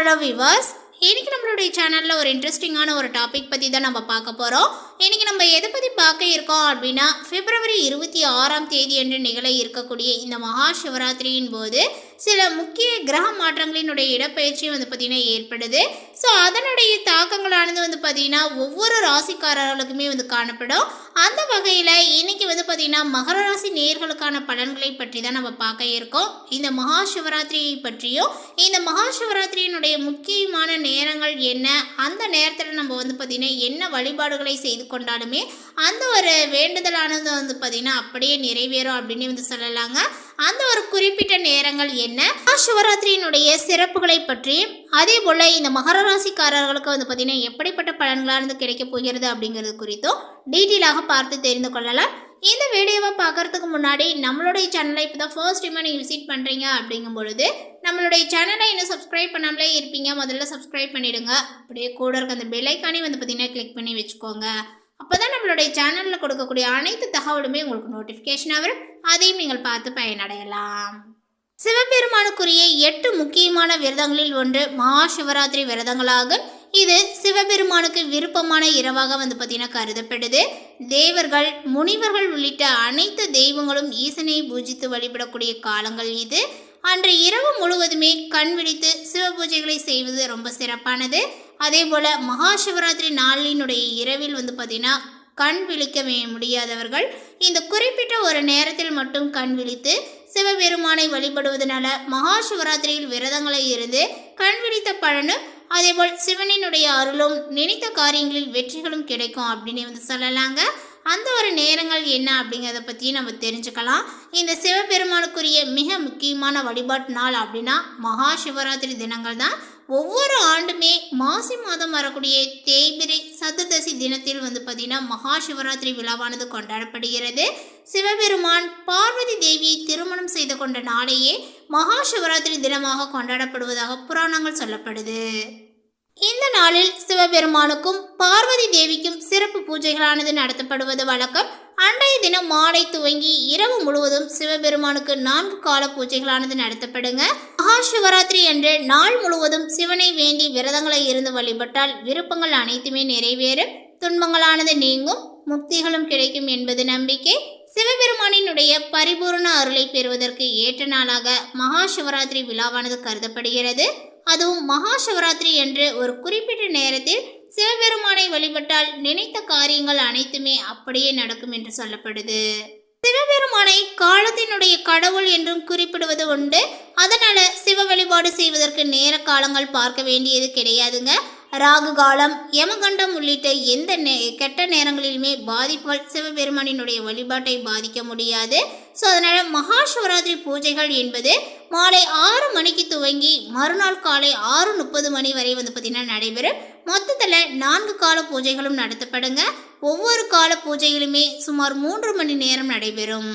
Hello விவாஸ், இன்னைக்கு நம்மளுடைய சேனலில் ஒரு இன்ட்ரெஸ்டிங்கான ஒரு டாபிக் பற்றி தான் நம்ம பார்க்க போகிறோம். இன்றைக்கி நம்ம எதை பற்றி பார்க்க இருக்கோம் அப்படின்னா, பிப்ரவரி 26ஆம் தேதி என்று நிகழ இருக்கக்கூடிய இந்த மகா சிவராத்திரியின் போது சில முக்கிய கிரக மாற்றங்களினுடைய இடப்பெயர்ச்சி பார்த்திங்கன்னா ஏற்படுது. ஸோ அதனுடைய தாக்கங்களானது பார்த்திங்கன்னா ஒவ்வொரு ராசிக்காரர்களுக்குமே காணப்படும். அந்த வகையில் இன்றைக்கி பார்த்திங்கன்னா மகர ராசி நேயர்களுக்கான பலன்களை பற்றி தான் நம்ம பார்க்க இருக்கோம். இந்த மகா சிவராத்திரியை பற்றியும் இந்த மகா சிவராத்திரியினுடைய முக்கியமான நேரங்கள் என்ன, அந்த நேரத்தில் நம்ம பார்த்திங்கன்னா என்ன வழிபாடுகளை செய்து கொண்டாலுமே அந்த ஒரு வேண்டுதலானது பார்த்திங்கன்னா அப்படியே நிறைவேறும் அப்படின்னு சொல்லலாங்க. அந்த ஒரு குறிப்பிட்ட நேரங்கள் என்ன, சிவராத்திரியினுடைய சிறப்புகளை பற்றியும் அதே போல் இந்த மகர ராசிக்காரர்களுக்கு பார்த்திங்கன்னா எப்படிப்பட்ட பலன்களானது கிடைக்க போகிறது அப்படிங்கிறது குறித்தும் டீட்டெயிலாக பார்த்து தெரிந்து கொள்ளலாம். இந்த வீடியோவை பார்க்குறதுக்கு முன்னாடி நம்மளுடைய சேனலை இப்போ தான் ஃபர்ஸ்ட் டைமாக நீங்கள் விசிட் பண்ணுறீங்க அப்படிங்கும் பொழுது நம்மளுடைய சேனலை இன்னும் சப்ஸ்கிரைப் பண்ணாமலே இருப்பீங்க, முதல்ல சப்ஸ்கிரைப் பண்ணிவிடுங்க. அப்படியே கூட இருக்க அந்த பெல் ஐக்கானே பார்த்திங்கன்னா கிளிக் பண்ணி வச்சுக்கோங்க. அப்போ தான் நம்மளுடைய சேனலில் கொடுக்கக்கூடிய அனைத்து தகவலுமே உங்களுக்கு நோட்டிஃபிகேஷனாக வரும், அதையும் நீங்கள் பார்த்து பயனடையலாம். சிவபெருமானுக்குரிய 8 முக்கியமான விரதங்களில் ஒன்று மகா சிவராத்திரி விரதங்களாகும். இது சிவபெருமானுக்கு விருப்பமான இரவாக பார்த்திங்கன்னா கருதப்படுது. தேவர்கள், முனிவர்கள் உள்ளிட்ட அனைத்து தெய்வங்களும் ஈசனை பூஜித்து வழிபடக்கூடிய காலங்கள் இது. அன்று இரவு முழுவதுமே கண் விழித்து சிவ பூஜைகளை செய்வது ரொம்ப சிறப்பானது. அதே போல் மகா சிவராத்திரி நாளினுடைய இரவில் பார்த்திங்கன்னா கண் விழிக்க முடியாதவர்கள் இந்த குறிப்பிட்ட ஒரு நேரத்தில் மட்டும் கண் விழித்து சிவபெருமானை வழிபடுவதனால மகா சிவராத்திரியில் விரதங்களை இருந்து கண் விழித்த பலனும் அதேபோல் சிவனினுடைய அருளும் நினைத்த காரியங்களில் வெற்றிகளும் கிடைக்கும் அப்படின்னு சொல்லலாங்க. அந்த ஒரு நேரங்கள் என்ன அப்படிங்கிறத பற்றி நம்ம தெரிஞ்சுக்கலாம். இந்த சிவபெருமானுக்குரிய மிக முக்கியமான வழிபாட்டு நாள் அப்படின்னா மகா சிவராத்திரி தினங்கள் தான். ஒவ்வொரு ஆண்டுமே மாசி மாதம் வரக்கூடிய தேய்பிரை சதுர்தசி தினத்தில் பார்த்திங்கன்னா மகா சிவராத்திரி விழாவானது கொண்டாடப்படுகிறது. சிவபெருமான் பார்வதி தேவியை திருமணம் செய்து கொண்ட நாளையே மகா சிவராத்திரி தினமாக கொண்டாடப்படுவதாக புராணங்கள் சொல்லப்படுது. இந்த நாளில் சிவபெருமானுக்கும் பார்வதி தேவிக்கும் சிறப்பு பூஜைகளானது நடத்தப்படுவது வழக்கம். அன்றைய தினம் மாலை துவங்கி இரவு முழுவதும் சிவபெருமானுக்கு 4 கால பூஜைகளானது நடத்தப்படுங்க. மகா சிவராத்திரி அன்று நாள் முழுவதும் சிவனை வேண்டி விரதங்களை இருந்து வழிபட்டால் விருப்பங்கள் அனைத்துமே நிறைவேறும், துன்பங்களானது நீங்கும், முக்திகளும் கிடைக்கும் என்பது நம்பிக்கை. சிவபெருமானினுடைய பரிபூர்ண அருளை பெறுவதற்கு ஏற்ற நாளாக மகா சிவராத்திரி விழாவானது கருதப்படுகிறது. அதுவும் மகா சிவராத்திரி என்று ஒரு குறிப்பிட்ட நேரத்தில் சிவபெருமானை வழிபட்டால் நினைத்த காரியங்கள் அனைத்துமே அப்படியே நடக்கும் என்று சொல்லப்படுது. சிவபெருமானை காலத்தினுடைய கடவுள் என்றும் குறிப்பிடுவது உண்டு. அதனால சிவ வழிபாடு செய்வதற்கு நேர காலங்கள் பார்க்க வேண்டியது கிடையாதுங்க. ராகு காலம், யமகண்டம் உள்ளிட்ட எந்த கெட்ட நேரங்களிலுமே பாதிப்புகள் சிவபெருமானினுடைய வழிபாட்டை பாதிக்க முடியாது. ஸோ அதனால் மகா சிவராத்திரி பூஜைகள் என்பது மாலை 6 மணிக்கு துவங்கி மறுநாள் காலை 6:30 மணி வரை பார்த்திங்கன்னா நடைபெறும். மொத்தத்தில் 4 கால பூஜைகளும் நடத்தப்படுங்க. ஒவ்வொரு கால பூஜைகளுமே சுமார் 3 மணி நேரம் நடைபெறும்.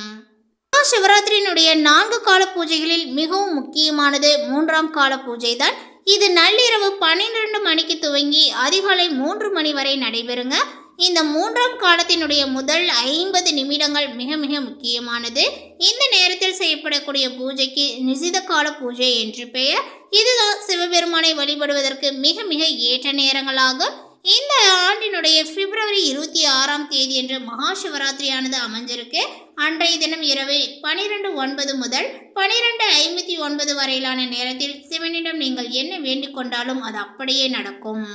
மகா சிவராத்திரியினுடைய 4 கால பூஜைகளில் மிகவும் முக்கியமானது 3ஆம் கால பூஜை தான். இது நள்ளிரவு 12 மணிக்கு துவங்கி அதிகாலை 3 மணி வரை நடைபெறுங்க. இந்த 3ஆம் காலத்தினுடைய முதல் 50 நிமிடங்கள் மிக மிக முக்கியமானது. இந்த நேரத்தில் செய்யப்படக்கூடிய பூஜைக்கு நிசித கால பூஜை என்று பெயர். இதுதான் சிவபெருமானை வழிபடுவதற்கு மிக மிக ஏற்ற நேரங்களாகும். இந்த ஆண்டினுடைய பிப்ரவரி 26ஆம் தேதி என்று மகா சிவராத்திரியானது அமைஞ்சிருக்கு. அன்றைய தினம் இரவு 12:09 முதல் 12:59 வரையிலான நேரத்தில் சிவனிடம் நீங்கள் என்ன வேண்டிக் கொண்டாலும் அது அப்படியே நடக்கும்.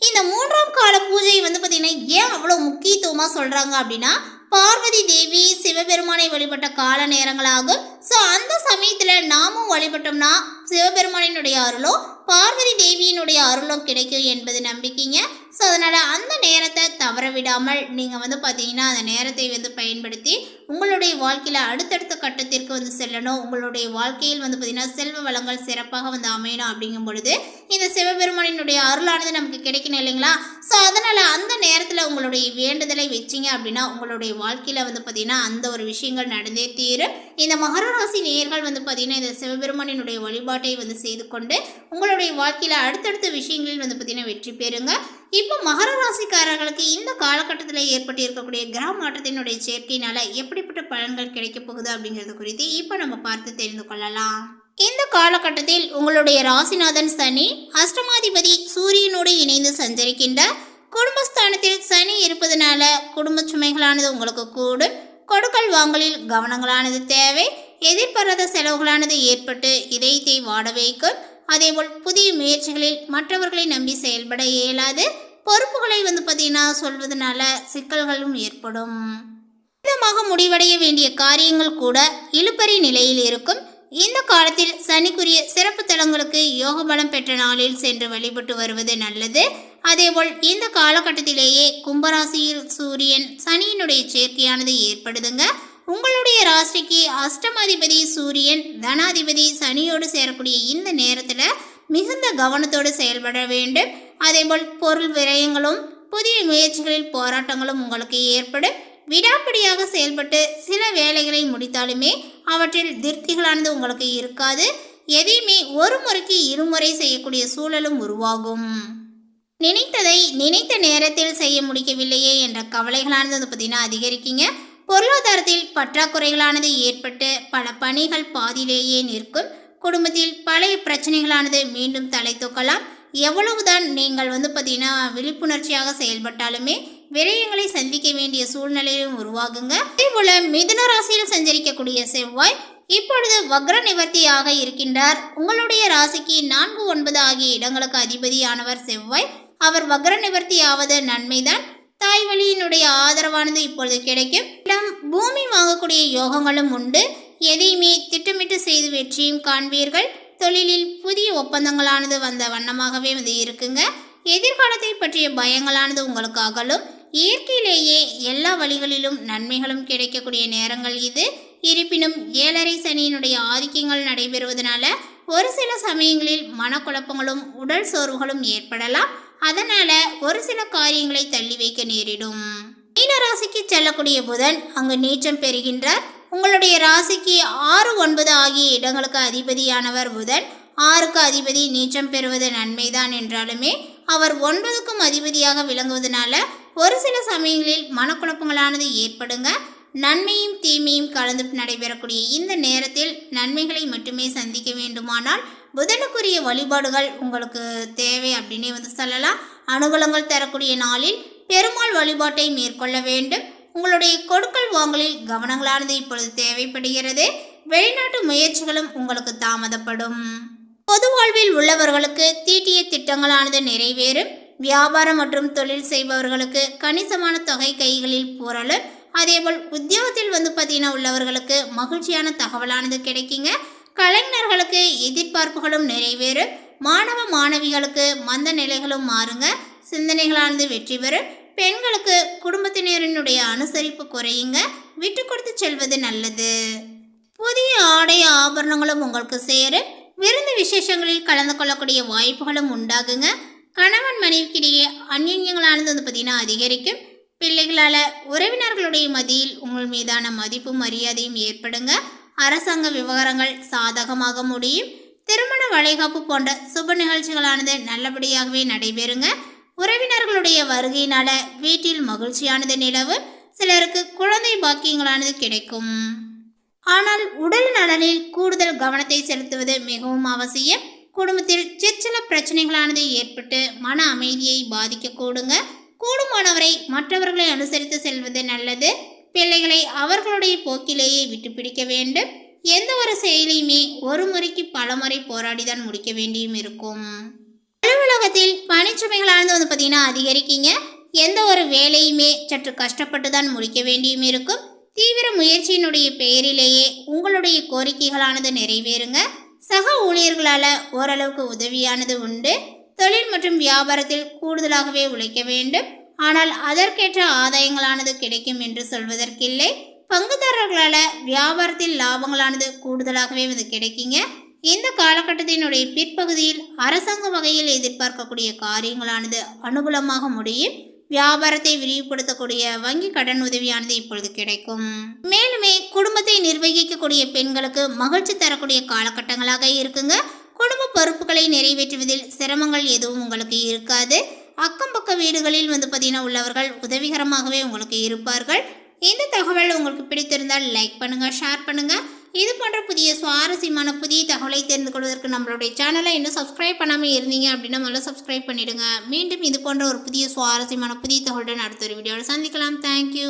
இந்த 3ஆம் கால பூஜை பார்த்திங்கன்னா ஏன் அவ்வளோ முக்கியத்துவமாக சொல்கிறாங்க அப்படின்னா, பார்வதி தேவி சிவபெருமானை வழிபட்ட கால நேரங்களாகும். ஸோ அந்த சமயத்தில் நாமும் வழிபட்டோம்னா சிவபெருமானினுடைய அருளும் பார்வதி தேவியினுடைய அருளும் கிடைக்கும் என்பது நம்பிக்கைங்க. ஸோ அதனால் அந்த நேரத்தை தவற விடாமல் நீங்கள் பார்த்தீங்கன்னா அந்த நேரத்தை பயன்படுத்தி உங்களுடைய வாழ்க்கையில் அடுத்தடுத்த கட்டத்திற்கு செல்லணும். உங்களுடைய வாழ்க்கையில் பார்த்திங்கன்னா செல்வ வளங்கள் சிறப்பாக அமையணும். அப்படிங்கும் பொழுது இந்த சிவபெருமானினுடைய அருளானது நமக்கு கிடைக்கணும் இல்லைங்களா? ஸோ அதனால் அந்த நேரத்தில் உங்களுடைய வேண்டுதலை வச்சிங்க அப்படின்னா உங்களுடைய வாழ்க்கையில் பார்த்திங்கன்னா அந்த ஒரு விஷயங்கள் நடந்தே தீரும். இந்த மகர ராசி நேயர்கள் பார்த்திங்கன்னா இந்த சிவபெருமானினுடைய வழிபாட்டை செய்து கொண்டு உங்களுடைய வாழ்க்கையில் அடுத்தடுத்த விஷயங்களில் பார்த்திங்கன்னா வெற்றி பெறுங்க. இப்போ மகர ராசிக்காரர்களுக்கு இந்த காலகட்டத்தில் ஏற்பட்டு இருக்கக்கூடிய கிரக மாற்றத்தினுடைய சேர்க்கையினால எப்படிப்பட்ட பலன்கள் கிடைக்க போகுது அப்படிங்கிறது குறித்து இப்போ நம்ம பார்த்து தெரிந்து கொள்ளலாம். இந்த காலகட்டத்தில் உங்களுடைய ராசிநாதன் சனி அஷ்டமாதிபதி சூரியனோடு இணைந்து சஞ்சரிக்கின்றார். குடும்பஸ்தானத்தில் சனி இருப்பதனால குடும்ப சுமைகளானது உங்களுக்கு கூடும். கொடுக்கல் வாங்கலில் கவனங்களானது தேவை. எதிர்பாராத செலவுகளானது ஏற்பட்டு இதயத்தை வாட வைக்கும். அதேபோல் புதிய முயற்சிகளில் மற்றவர்களை நம்பி செயல்பட இயலாது. பொறுப்புகளை பார்த்தீங்கன்னா சொல்வதனால சிக்கல்களும் ஏற்படும். விதமாக முடிவடைய வேண்டிய காரியங்கள் கூட இழுபறி நிலையில் இருக்கும். இந்த காலத்தில் சனிக்குரிய சிறப்பு தலங்களுக்கு யோக பலம் பெற்ற நாளில் சென்று வழிபட்டு வருவது நல்லது. அதேபோல் இந்த காலகட்டத்திலேயே கும்பராசியில் சூரியன் சனியினுடைய சேர்க்கையானது ஏற்படுதுங்க. உங்களுடைய ராசிக்கு அஷ்டமாதிபதி சூரியன் தனாதிபதி சனியோடு சேரக்கூடிய இந்த நேரத்தில் மிகுந்த கவனத்தோடு செயல்பட வேண்டும். அதேபோல் பொருள் விரயங்களும் புதிய முயற்சிகளில் போராட்டங்களும் உங்களுக்கு ஏற்படும். விடாப்பிடியாக செயல்பட்டு சில வேலைகளை முடித்தாலுமே அவற்றில் திருப்திகளானது உங்களுக்கு இருக்காது. எதையுமே ஒரு முறைக்கு இருமுறை செய்யக்கூடிய சூழலும் உருவாகும். நினைத்ததை நினைத்த நேரத்தில் செய்ய முடிக்கவில்லையே என்ற கவலைகளானது பார்த்தீங்கன்னா அதிகரிக்குங்க. பொருளாதாரத்தில் பற்றாக்குறைகளானது ஏற்பட்டு பல பணிகள் பாதியிலேயே நிற்கும். குடும்பத்தில் பழைய பிரச்சனைகளானது மீண்டும் தலை தூக்கலாம். எவ்வளவுதான் நீங்கள் பார்த்தீங்கன்னா விழிப்புணர்ச்சியாக செயல்பட்டாலுமே விரயங்களை சந்திக்க வேண்டிய சூழ்நிலையும் உருவாகுங்க. அதே போல மிதுன ராசியில் சஞ்சரிக்கக்கூடிய செவ்வாய் இப்பொழுது வக்ர நிவர்த்தியாக இருக்கின்றார். உங்களுடைய ராசிக்கு 4, 9 ஆகிய இடங்களுக்கு அதிபதியானவர் செவ்வாய். அவர் வக்ர நிவர்த்தி ஆவது நன்மைதான். தாய் வழியினுடைய ஆதரவானது இப்பொழுது கிடைக்கும். இடம் பூமி வாங்கக்கூடிய யோகங்களும் உண்டு. எதையுமே திட்டமிட்டு செய்து வெற்றியும் காண்பீர்கள். தொழிலில் புதிய ஒப்பந்தங்களானது வந்த வண்ணமாகவே இருக்குங்க. எதிர்காலத்தை பற்றிய பயங்களானது உங்களுக்கு அகலும். இயற்கையிலேயே எல்லா வழிகளிலும் நன்மைகளும் கிடைக்கக்கூடிய நேரங்கள் இது. இருப்பினும் 7.5 சனியினுடைய ஆதிக்கங்கள் நடைபெறுவதனால ஒரு சில சமயங்களில் மனக்குழப்பங்களும் உடல் சோர்வுகளும் ஏற்படலாம். அதனால ஒரு சில காரியங்களை தள்ளி வைக்க நேரிடும். மீன ராசிக்கு செல்லக்கூடிய புதன் அங்கு நீச்சம் பெறுகின்றார். உங்களுடைய ராசிக்கு 6, 9 ஆகிய இடங்களுக்கு அதிபதியானவர் புதன். 6க்கு அதிபதி நீச்சம் பெறுவது நன்மைதான் என்றாலுமே அவர் 9க்கும் அதிபதியாக விளங்குவதனால ஒரு சில சமயங்களில் மனக்குழப்பங்களானது ஏற்படுங்க. நன்மையும் தீமையும் கலந்து நடைபெறக்கூடிய இந்த நேரத்தில் நன்மைகளை மட்டுமே சந்திக்க வேண்டுமானால் புதனுக்குரிய வழிபாடுகள் உங்களுக்கு தேவை அப்படின்னே சொல்லலாம். அனுகூலங்கள் தரக்கூடிய நாளில் பெருமாள் வழிபாட்டை மேற்கொள்ள வேண்டும். உங்களுடைய கொடுக்கல் வாங்கலில் கவனங்களானது இப்பொழுது தேவைப்படுகிறது. வெளிநாட்டு முயற்சிகளும் உங்களுக்கு தாமதப்படும். பொது வாழ்வில் உள்ளவர்களுக்கு தீட்டிய திட்டங்களானது நிறைவேறும். வியாபாரம் மற்றும் தொழில் செய்பவர்களுக்கு கணிசமான தொகை கைகளில் புரளும். அதேபோல் உத்தியோகத்தில் பார்த்தீங்கன்னா உள்ளவர்களுக்கு மகிழ்ச்சியான தகவலானது கிடைக்குங்க. கலைஞர்களுக்கு எதிர்பார்ப்புகளும் நிறைவேறும். மாணவ மாணவிகளுக்கு மந்த நிலைகளும் மாறுங்க. சிந்தனைகளானது வெற்றி பெறும். பெண்களுக்கு குடும்பத்தினரினுடைய அனுசரிப்பு குறையுங்க. விட்டு கொடுத்து செல்வது நல்லது. புதிய ஆடை ஆபரணங்களும் உங்களுக்கு சேரும். விருந்து விசேஷங்களில் கலந்து கொள்ளக்கூடிய வாய்ப்புகளும் உண்டாகுங்க. கணவன் மனைவிக்கிடையே அந்யோன்யங்களானது பார்த்தீங்கன்னா அதிகரிக்கும். பிள்ளைகளால் உறவினர்களுடைய மத்தியில் உங்கள் மீதான மதிப்பும் மரியாதையும் ஏற்படுங்க. அரசாங்க விவகாரங்கள் சாதகமாக முடியும். திருமண வளைகாப்பு போன்ற சுப நிகழ்ச்சிகளானது நல்லபடியாகவே நடைபெறுங்க. உறவினர்களுடைய வருகையினால வீட்டில் மகிழ்ச்சியானது நிலவும். சிலருக்கு குழந்தை பாக்கியங்களானது கிடைக்கும். ஆனால் உடல் நலனில் கூடுதல் கவனத்தை செலுத்துவது மிகவும் அவசியம். குடும்பத்தில் சிற்சில பிரச்சனைகளானது ஏற்பட்டு மன அமைதியை பாதிக்க கூடுங்க. கூடுமானவரை மற்றவர்களை அனுசரித்து செல்வது நல்லது. பிள்ளைகளை அவர்களுடைய போக்கிலேயே விட்டு பிடிக்க வேண்டும். எந்த ஒரு செயலையுமே ஒரு முறைக்கு பல முறை போராடிதான் முடிக்க வேண்டியும் இருக்கும். அலுவலகத்தில் பணிச்சுமைகளானது பார்த்தீங்கன்னா அதிகரிக்கீங்க. எந்த ஒரு வேலையுமே சற்று கஷ்டப்பட்டு தான் முடிக்க வேண்டியும் இருக்கும். தீவிர முயற்சியினுடைய பெயரிலேயே உங்களுடைய கோரிக்கைகளானது நிறைவேறுங்க. சக ஊழியர்களால் ஓரளவுக்கு உதவியானது உண்டு. தொழில் மற்றும் வியாபாரத்தில் கூடுதலாகவே உழைக்க வேண்டும். ஆனால் அதற்கேற்ற ஆதாயங்களானது கிடைக்கும் என்று சொல்வதற்கில்லை. பங்குதாரர்களால் வியாபாரத்தில் லாபங்களானது கூடுதலாகவே கிடைக்குங்க. இந்த காலகட்டத்தினுடைய பிற்பகுதியில் அரசாங்க வகையில் எதிர்பார்க்கக்கூடிய காரியங்களானது அனுகூலமாக முடியும். வியாபாரத்தை விரிவுபடுத்தக்கூடிய வங்கி கடன் உதவியானது இப்பொழுது கிடைக்கும். மேலுமே குடும்பத்தை நிர்வகிக்கக்கூடிய பெண்களுக்கு மகிழ்ச்சி தரக்கூடிய காலகட்டங்களாக இருக்குங்க. குடும்ப பொறுப்புகளை நிறைவேற்றுவதில் சிரமங்கள் எதுவும் உங்களுக்கு இருக்காது. அக்கம் பக்க வீடுகளில் பார்த்தீங்கன்னா உள்ளவர்கள் உதவிகரமாகவே உங்களுக்கு இருப்பார்கள். இந்த தகவல் உங்களுக்கு பிடித்திருந்தால் லைக் பண்ணுங்கள், ஷேர் பண்ணுங்கள். இது போன்ற புதிய சுவாரஸ்யமான புதிய தகவலை தெரிந்து கொள்வதற்கு நம்மளுடைய சேனலை இன்னும் சப்ஸ்கிரைப் பண்ணாமல் இருந்தீங்க அப்படின்னா முதல்ல சப்ஸ்கிரைப் பண்ணிவிடுங்க. மீண்டும் இது போன்ற ஒரு புதிய சுவாரஸ்யமான புதிய தகவலுடன் அடுத்த ஒரு வீடியோவில் சந்திக்கலாம். தேங்க்யூ.